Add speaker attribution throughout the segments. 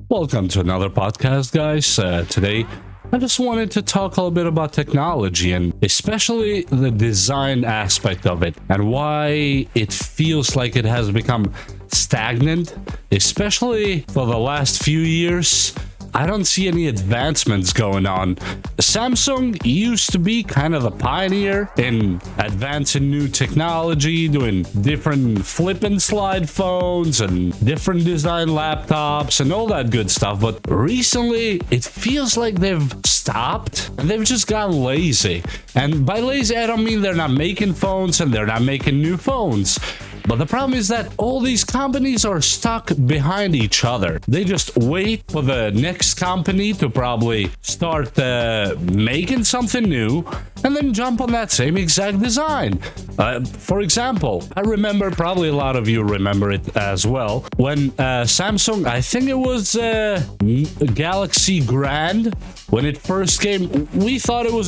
Speaker 1: Welcome to another podcast, guys. Today, I just wanted to talk a little bit about technology and especially the design aspect of it and why it feels like it has become stagnant, especially for the last few years. I don't see any advancements going on. Samsung used to be kind of the pioneer in advancing new technology, doing different flip and slide phones and different design laptops and all that good stuff. But recently, it feels like they've stopped and they've just gotten lazy. And by lazy, I don't mean they're not making phones and they're not making new phones. But the problem is that all these companies are stuck behind each other. They just wait for the next company to probably start making something new and then jump on that same exact design. For example, I remember, probably a lot of you remember it as well, when Samsung, I think it was Galaxy Grand, when it first came, we thought it was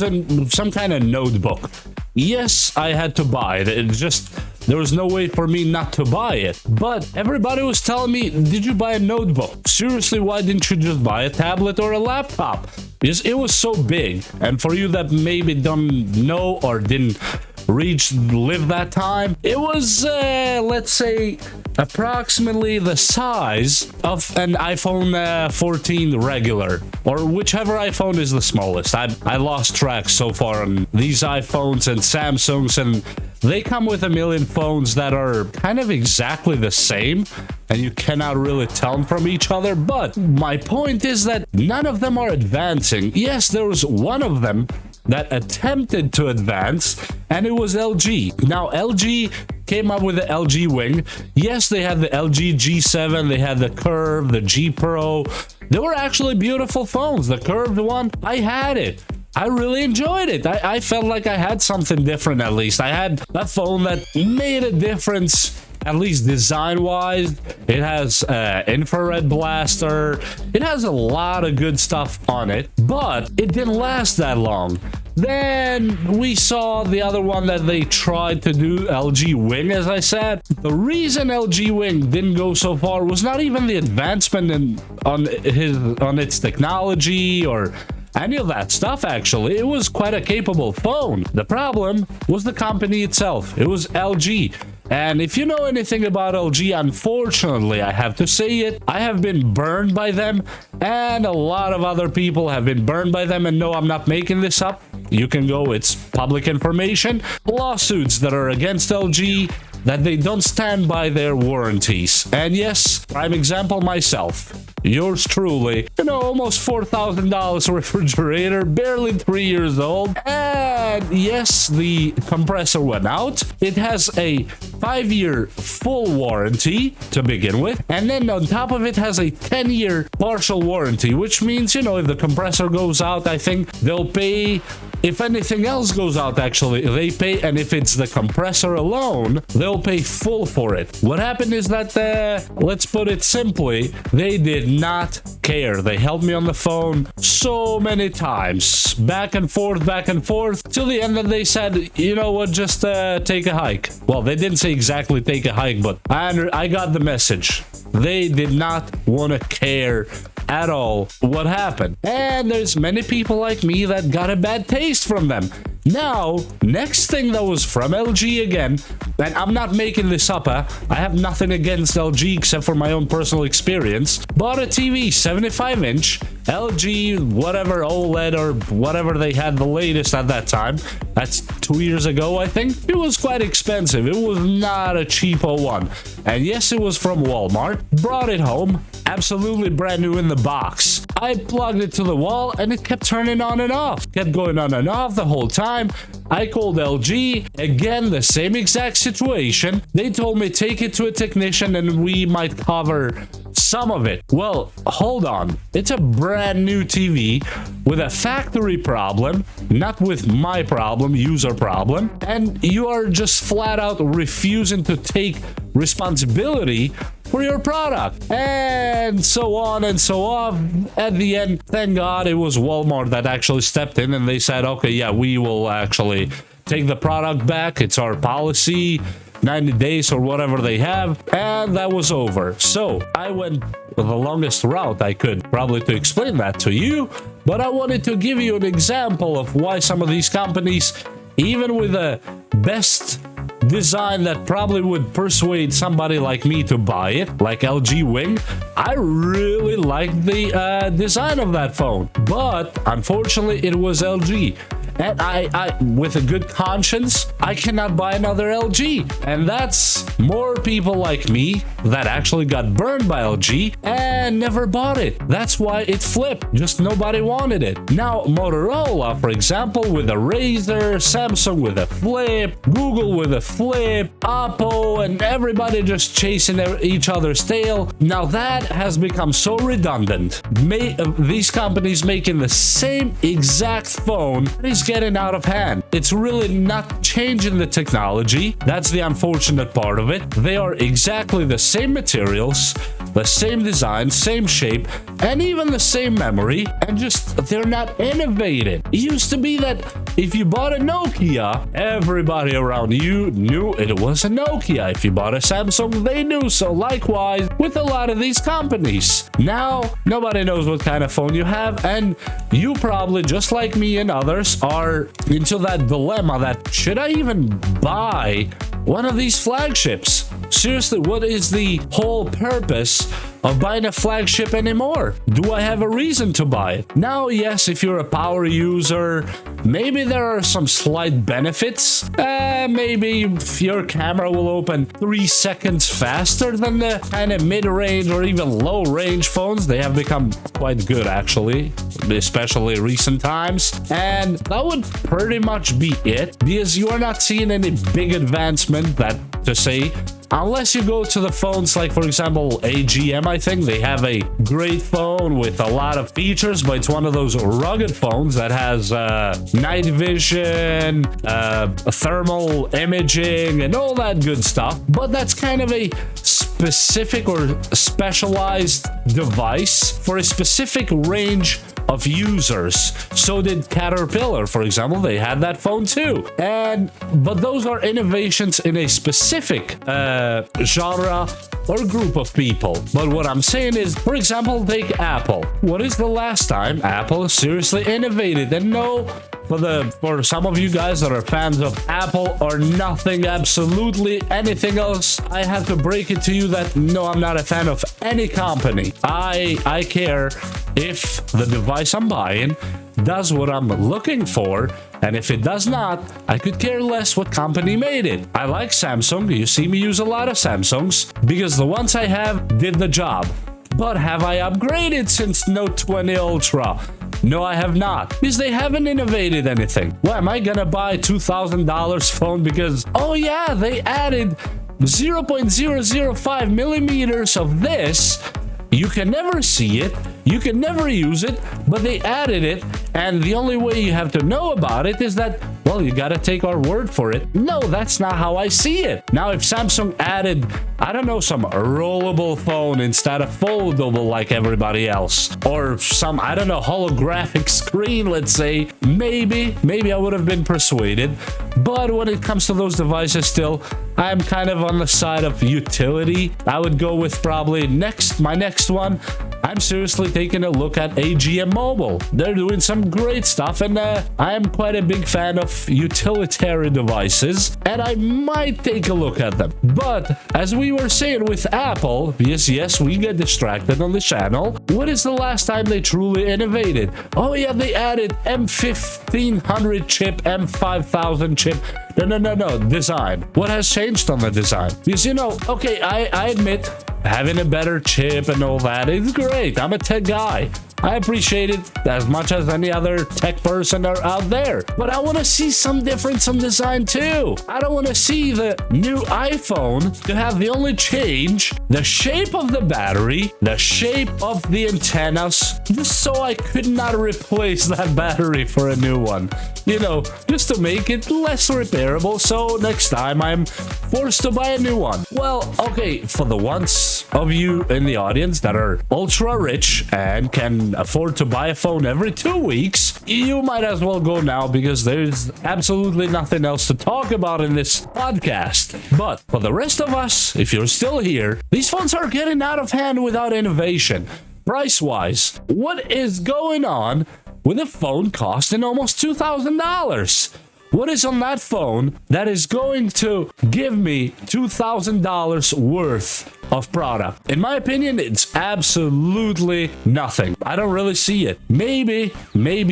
Speaker 1: some kind of notebook. Yes, I had to buy it. There was no way for me not to buy it. But everybody was telling me, did you buy a notebook? Seriously, why didn't you just buy a tablet or a laptop? Because it was so big. And for you that maybe don't know or didn't live that time, it was, let's say, approximately the size of an iPhone 14 regular, or whichever iPhone is the smallest. I lost track so far on these iPhones and Samsungs, and they come with a million phones that are kind of exactly the same, and you cannot really tell them from each other. But my point is that none of them are advancing. Yes, there was one of them that attempted to advance, and it was LG. Now, LG came up with the LG Wing. Yes, they had the LG G7, they had the Curve, the G Pro. They were actually beautiful phones. The curved one, I had it. I really enjoyed it. I felt like I had something different at least. I had a phone that made a difference, at least design-wise. It has infrared blaster. It has a lot of good stuff on it, but it didn't last that long. Then we saw the other one that they tried to do, LG Wing, as I said. The reason LG Wing didn't go so far was not even the advancement on its technology or any of that stuff. Actually, it was quite a capable phone. The problem was the company itself. It was LG. And if you know anything about LG, unfortunately, I have to say it, I have been burned by them, and a lot of other people have been burned by them. And no, I'm not making this up. You can go, it's public information. Lawsuits that are against LG, that they don't stand by their warranties. And yes, prime example, myself. Yours truly, almost $4,000 refrigerator, barely 3 years old. And yes, the compressor went out. It has a 5-year full warranty to begin with. And then on top of it has a 10-year partial warranty, which means, if the compressor goes out, I think they'll pay. If anything else goes out, actually, they pay. And if it's the compressor alone, they'll pay full for it. What happened is that, let's put it simply, they did not care. They held me on the phone so many times, back and forth, till the end that they said, you know what, just take a hike. Well, they didn't say exactly take a hike, but I got the message. They did not want to care at all what happened. And there's many people like me that got a bad taste from them. Now, next thing that was from LG again, and I'm not making this up, I have nothing against LG except for my own personal experience. Bought a TV, 75-inch, LG, whatever, OLED or whatever they had the latest at that time. That's 2 years ago, I think. It was quite expensive. It was not a cheapo one. And yes, it was from Walmart. Brought it home, absolutely brand new in the box. I plugged it to the wall and it kept turning on and off. Kept going on and off the whole time. I called LG, again, the same exact situation. They told me take it to a technician and we might cover some of it. Well, hold on. It's a brand new TV with a factory problem, not with my problem, user problem. And you are just flat out refusing to take responsibility for your product, and so on and so on. At the end, thank God it was Walmart that actually stepped in and they said, okay, yeah, we will actually take the product back. It's our policy. 90 days or whatever they have, and that was over. So I went the longest route I could probably to explain that to you, but I wanted to give you an example of why some of these companies, even with the best design that probably would persuade somebody like me to buy it, like LG Wing, I really like the design of that phone, but unfortunately it was LG. And I, with a good conscience, I cannot buy another LG. And that's more people like me that actually got burned by LG and never bought it. That's why it flipped. Just nobody wanted it. Now, Motorola, for example, with a Razr, Samsung with a flip, Google with a flip, Oppo, and everybody just chasing each other's tail. Now, that has become so redundant. These companies making the same exact phone is getting out of hand. It's really not changing the technology. That's the unfortunate part of it. They are exactly the same materials, the same design, same shape, and even the same memory, and just they're not innovative. It used to be that if you bought a Nokia, everybody around you knew it was a Nokia. If you bought a Samsung, they knew so. Likewise with a lot of these companies. Now, nobody knows what kind of phone you have, and you probably, just like me and others, are into that dilemma that should I even buy one of these flagships? Seriously, what is the whole purpose of buying a flagship anymore? Do I have a reason to buy it? Now, yes, if you're a power user, maybe there are some slight benefits. Maybe your camera will open 3 seconds faster than the kind of mid-range or even low-range phones. They have become quite good, actually, especially recent times. And that would pretty much be it, because you are not seeing any big advancement that to say. Unless you go to the phones like, for example, AGM, I think they have a great phone with a lot of features, but it's one of those rugged phones that has night vision, thermal imaging, and all that good stuff. But that's kind of a specific or specialized device for a specific range of users. So did Caterpillar, for example. They had that phone too. But those are innovations in a specific genre or group of people. But what I'm saying is, for example, take Apple. What is the last time Apple seriously innovated? And no, for some of you guys that are fans of Apple or nothing, absolutely anything else, I have to break it to you that no, I'm not a fan of any company. I care if the device I'm buying does what I'm looking for, and if it does not, I could care less what company made it. I like Samsung. You see me use a lot of Samsungs because the ones I have did the job. But have I upgraded since Note 20 Ultra? No, I have not, because they haven't innovated anything. Well, am I gonna buy a $2,000 phone because, oh yeah, they added 0.005 millimeters of this? You can never see it, you can never use it, but they added it, and the only way you have to know about it is that, well, you gotta take our word for it. No, that's not how I see it. Now, if Samsung added, I don't know, some rollable phone instead of foldable like everybody else, or some, I don't know, holographic screen, let's say, maybe I would have been persuaded. But when it comes to those devices, still, I'm kind of on the side of utility. I would go with probably my next one. I'm seriously taking a look at AGM Mobile. They're doing some great stuff, and I am quite a big fan of utilitarian devices, and I might take a look at them. But as we were saying with Apple, yes, we get distracted on the channel. What is the last time they truly innovated? Oh yeah, they added M1500 chip, M5000 chip. No, design. What has changed on the design? Because, you know, okay, I admit having a better chip and all that is great. I'm a tech guy. I appreciate it as much as any other tech person are out there. But I want to see some difference in design too. I don't want to see the new iPhone to have the only change the shape of the battery, the shape of the antennas, just so I could not replace that battery for a new one. You know, just to make it less repairable, so next time I'm forced to buy a new one. Well, okay, for the ones of you in the audience that are ultra rich and can can afford to buy a phone every 2 weeks, you might as well go now, because there's absolutely nothing else to talk about in this podcast. But for the rest of us, if you're still here, these phones are getting out of hand without innovation. Price-wise, what is going on with a phone costing almost $2,000? What is on that phone that is going to give me $2,000 worth of product? In my opinion, it's absolutely nothing. I don't really see it. Maybe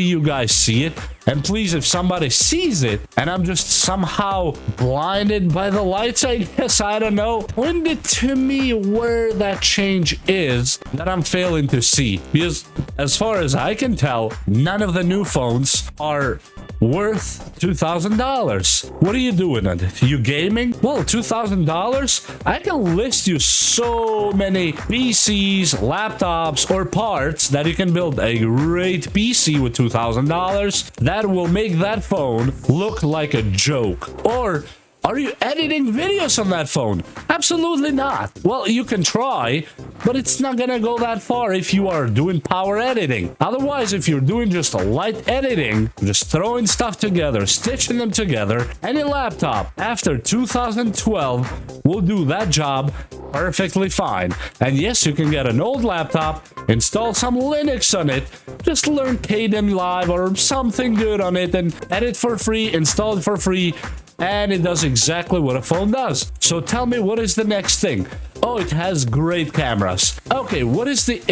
Speaker 1: you guys see it. And please, if somebody sees it and I'm just somehow blinded by the lights, I guess, I don't know, point it to me where that change is that I'm failing to see. Because as far as I can tell, none of the new phones are worth $2,000. What are you doing on it? You gaming? Well, $2,000? I can list you so many PCs, laptops, or parts that you can build a great PC with $2,000 that will make that phone look like a joke. Or are you editing videos on that phone? Absolutely not. Well, you can try, but it's not gonna go that far if you are doing power editing. Otherwise, if you're doing just light editing, just throwing stuff together, stitching them together, any laptop after 2012 will do that job perfectly fine. And yes, you can get an old laptop, install some Linux on it, just learn Kdenlive or something good on it, and edit for free, install it for free, and it does exactly what a phone does. So tell me, what is the next thing? Oh, it has great cameras. Okay, what is the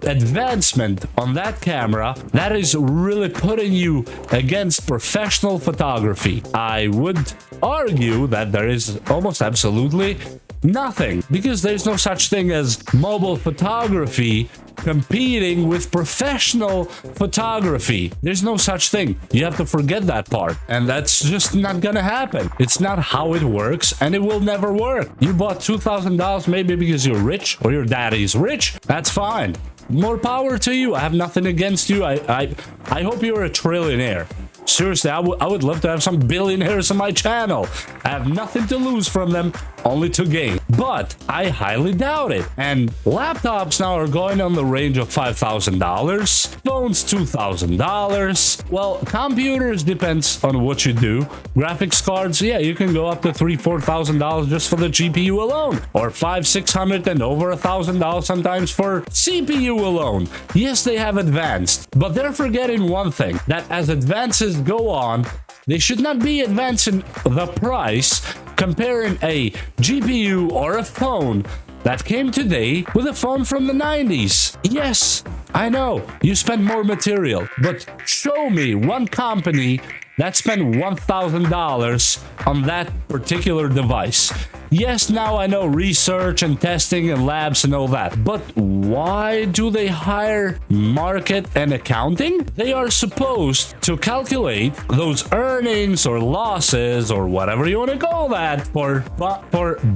Speaker 1: advancement on that camera that is really putting you against professional photography? I would argue that there is almost absolutely nothing, because there's no such thing as mobile photography competing with professional photography. There's no such thing. You have to forget that part, and that's just not gonna happen. It's not how it works, and it will never work. You bought $2,000 maybe because you're rich or your daddy's rich. That's fine. More power to you. I have nothing against you. I hope you're a trillionaire. Seriously, I would love to have some billionaires on my channel. I have nothing to lose from them, only to gain. But I highly doubt it. And laptops now are going on the range of $5,000. Phones, $2,000. Well, computers depends on what you do. Graphics cards, yeah, you can go up to $3,000, $4,000 just for the GPU alone. Or $500, $600 and over $1,000 sometimes for CPU alone. Yes, they have advanced, but they're forgetting one thing, that as advances go on, they should not be advancing the price, comparing a GPU or a phone that came today with a phone from the 90s. Yes, I know, you spend more material, but show me one company that spent $1,000 on that particular device. Yes, now I know research and testing and labs and all that, but why do they hire market and accounting? They are supposed to calculate those earnings or losses or whatever you want to call that for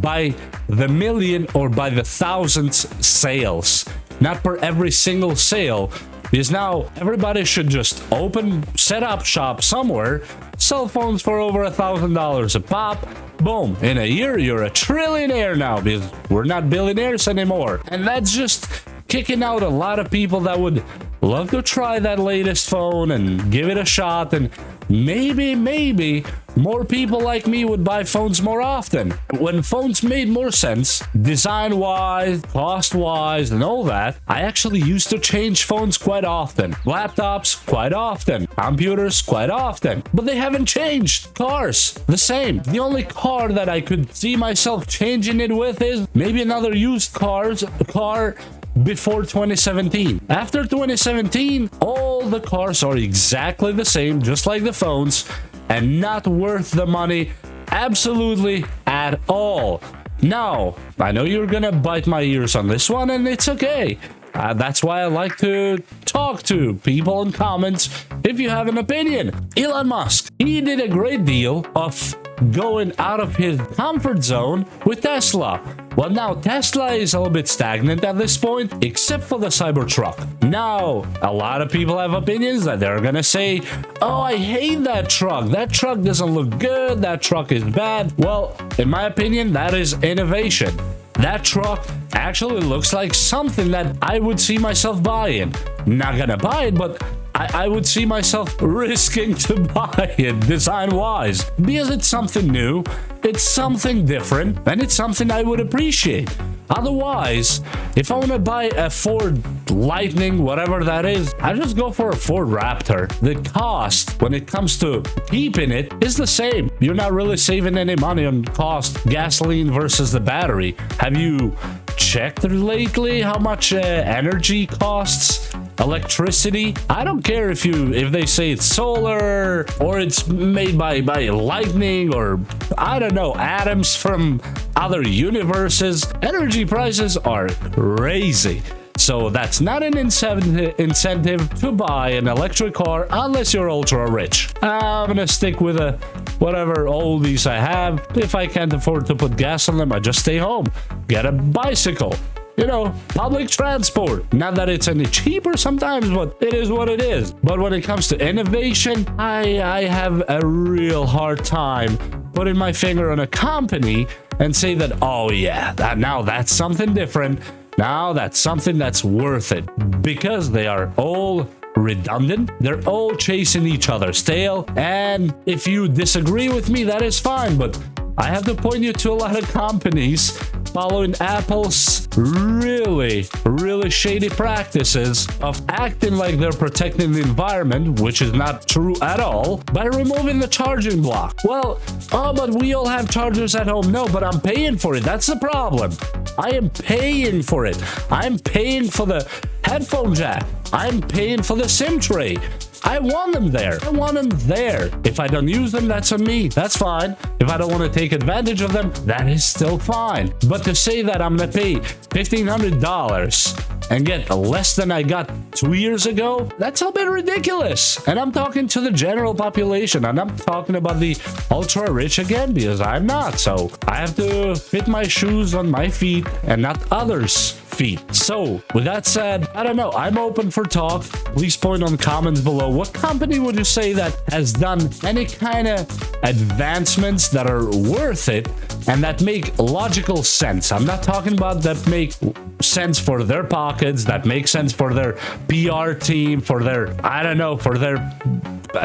Speaker 1: by the million or by the thousands sales, not per every single sale. Because now everybody should just set up shop somewhere, sell phones for over $1,000 a pop. Boom, in a year you're a trillionaire now, because we're not billionaires anymore. And that's just kicking out a lot of people that would love to try that latest phone and give it a shot, and maybe more people like me would buy phones more often. When phones made more sense, design-wise, cost-wise, and all that, I actually used to change phones quite often. Laptops, quite often. Computers, quite often. But they haven't changed. Cars, the same. The only car that I could see myself changing it with is maybe another used car before 2017. After 2017, all the cars are exactly the same, just like the phones, and not worth the money absolutely at all. Now, I know you're gonna bite my ears on this one, and it's okay. That's why I like to talk to people in comments if you have an opinion. Elon Musk, he did a great deal of going out of his comfort zone with Tesla. Well, now Tesla is a little bit stagnant at this point, except for the Cybertruck. Now, a lot of people have opinions that they're gonna say, oh, I hate that truck. That truck doesn't look good. That truck is bad. Well, in my opinion, that is innovation. that truck actually looks like something that I would see myself buying. Not gonna buy it, but I would see myself risking to buy it design-wise, because it's something new, it's something different, and it's something I would appreciate. Otherwise, if I want to buy a Ford Lightning, whatever that is, I just go for a Ford Raptor. The cost when it comes to keeping it is the same. You're not really saving any money on cost, gasoline versus the battery. Have you checked lately how much energy costs? Electricity? I don't care if they say it's solar or it's made by lightning or I don't know, atoms from other universes. Energy prices are crazy. So that's not an incentive to buy an electric car unless you're ultra rich. I'm gonna stick with whatever oldies I have. If I can't afford to put gas on them, I just stay home. Get a bicycle. You know, public transport. Not that it's any cheaper sometimes, but it is what it is. But when it comes to innovation, I have a real hard time putting my finger on a company and say that, oh yeah, now that's something different. Now that's something that's worth it. Because they are all redundant. They're all chasing each other's tail. And if you disagree with me, that is fine. But I have to point you to a lot of companies following Apple's really shady practices of acting like they're protecting the environment, which is not true at all, by removing the charging block. Well, oh, but we all have chargers at home. No, but I'm paying for it. That's the problem. I am paying for it. I'm paying for the headphone jack. I'm paying for the SIM tray. I want them there. I want them there. If I don't use them, that's on me. That's fine. If I don't want to take advantage of them, that is still fine. But to say that I'm going to pay $1,500 and get less than I got 2 years ago, that's a bit ridiculous. And I'm talking to the general population, and I'm talking about the ultra rich again, because I'm not. So I have to fit my shoes on my feet and not others' feet. So with that said, I don't know, I'm open for talk. Please point on the comments below. What company would you say that has done any kind of advancements that are worth it and that make logical sense? I'm not talking about that make sense for their pockets, that make sense for their PR team, for their, I don't know, for their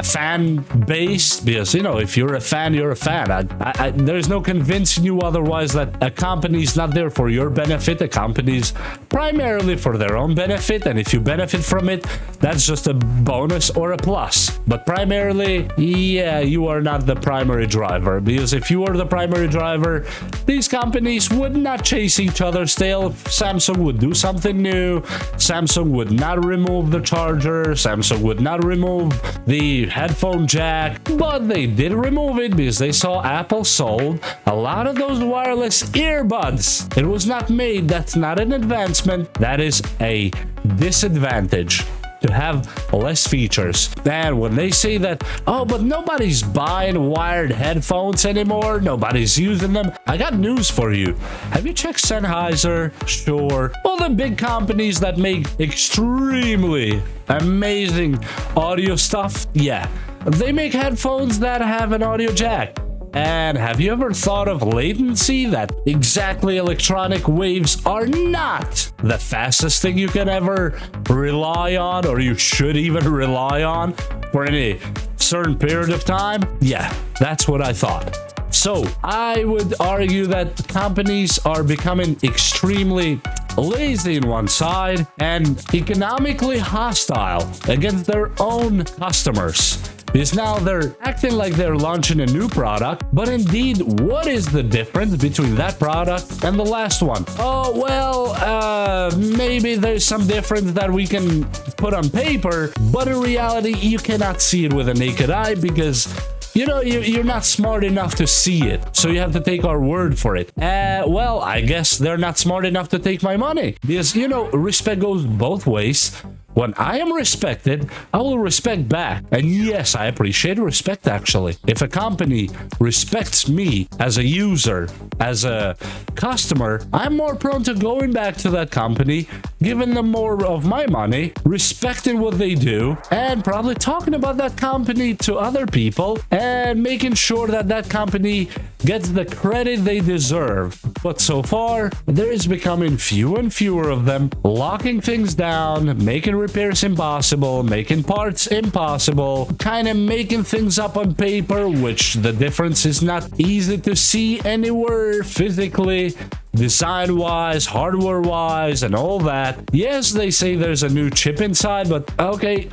Speaker 1: fan base, because you know, if you're a fan, you're a fan. There's no convincing you otherwise that a company's not there for your benefit. A company's primarily for their own benefit, and if you benefit from it, that's just a bonus or a plus. But primarily, yeah, you are not the primary driver, because if you were the primary driver, these companies would not chase each other's tail. Samsung would do something new. Samsung would not remove the charger. Samsung would not remove the headphone jack, but they did remove it because they saw Apple sold a lot of those wireless earbuds. It was not made. That's not an advancement. That is a disadvantage to have less features. And when they say that, oh, but nobody's buying wired headphones anymore, nobody's using them, I got news for you. Have you checked Sennheiser, Shure, all the big companies that make extremely amazing audio stuff? Yeah, they make headphones that have an audio jack. And have you ever thought of latency? That exactly electronic waves are not the fastest thing you can ever rely on, or you should even rely on for any certain period of time? Yeah, that's what I thought. So I would argue that companies are becoming extremely lazy on one side and economically hostile against their own customers. Because now they're acting like they're launching a new product, but indeed, what is the difference between that product and the last one? Oh, well, maybe there's some difference that we can put on paper, but in reality, you cannot see it with a naked eye because you know, you're not smart enough to see it, so you have to take our word for it. Well, I guess they're not smart enough to take my money, because, you know, respect goes both ways. When I am respected, I will respect back. And yes, I appreciate respect, actually. If a company respects me as a user, as a customer, I'm more prone to going back to that company giving them more of my money, respecting what they do, and probably talking about that company to other people and making sure that that company gets the credit they deserve. But so far, there is becoming fewer and fewer of them, locking things down, making repairs impossible, making parts impossible, kind of making things up on paper, which the difference is not easy to see anywhere physically, design-wise, hardware-wise, and all that. Yes, they say there's a new chip inside, but okay.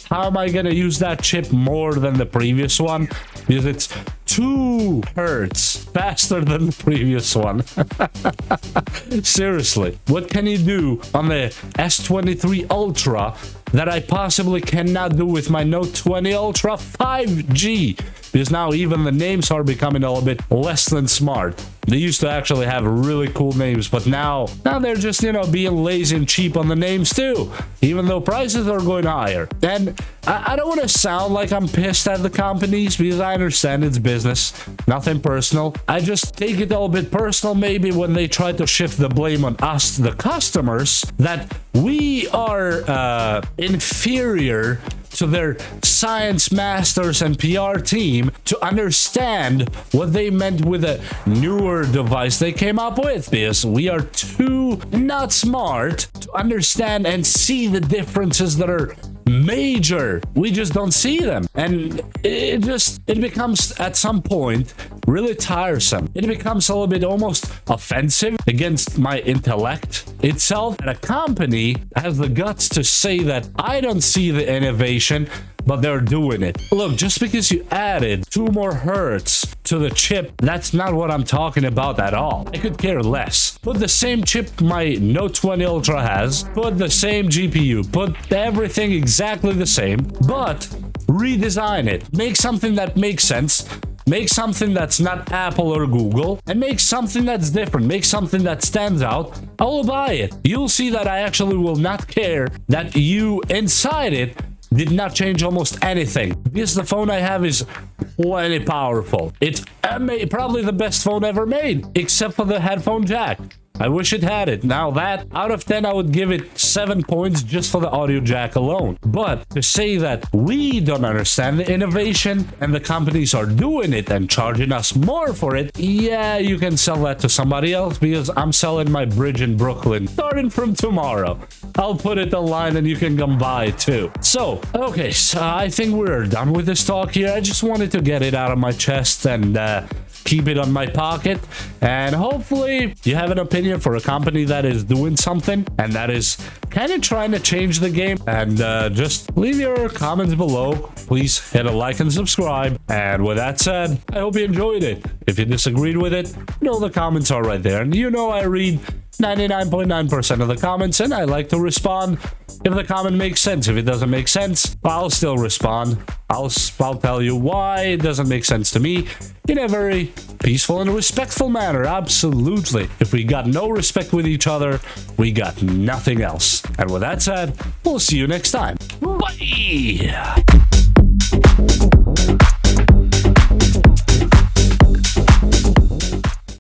Speaker 1: How am I gonna use that chip more than the previous one? Because it's 2 hertz faster than the previous one. Seriously, what can you do on the S23 Ultra that I possibly cannot do with my Note 20 Ultra 5G? Because now even the names are becoming a little bit less than smart. They used to actually have really cool names, but now they're just, you know, being lazy and cheap on the names too, even though prices are going higher. And I don't want to sound like I'm pissed at the companies, because I understand it's business, nothing personal. I just take it a little bit personal maybe when they try to shift the blame on us, the customers, that we are inferior to their science masters and PR team to understand what they meant with a newer device they came up with, because we are too not smart to understand and see the differences that are major. We just don't see them, and it becomes at some point really tiresome. It becomes a little bit almost offensive against my intellect itself, and a company has the guts to say that I don't see the innovation, but they're doing it. Look, just because you added 2 more hertz to the chip, that's not what I'm talking about at all. I could care less. Put the same chip my Note 20 Ultra has, put the same GPU, put everything exactly the same, but redesign it. Make something that makes sense. Make something that's not Apple or Google, and make something that's different. Make something that stands out. I will buy it. You'll see that I actually will not care that you inside it did not change almost anything, because the phone I have is plenty powerful. It's probably the best phone ever made, except for the headphone jack. I wish it had it. Now that, out of 10, I would give it 7 points just for the audio jack alone. But to say that we don't understand the innovation and the companies are doing it and charging us more for it, yeah, you can sell that to somebody else, because I'm selling my bridge in Brooklyn starting from tomorrow. I'll put it online and you can come by it too. So, okay, so I think we're done with this talk here. I just wanted to get it out of my chest and keep it on my pocket, and hopefully you have an opinion for a company that is doing something and that is kind of trying to change the game. And just leave your comments below. Please hit a like and subscribe. And with that said, I hope you enjoyed it. If you disagreed with it, you know the comments are right there, and you know I read 99.9% of the comments, and I like to respond if the comment makes sense. If it doesn't make sense, I'll still respond. I'll tell you why it doesn't make sense to me in a very peaceful and respectful manner. Absolutely. If we got no respect with each other, we got nothing else. And with that said, we'll see you next time. Bye!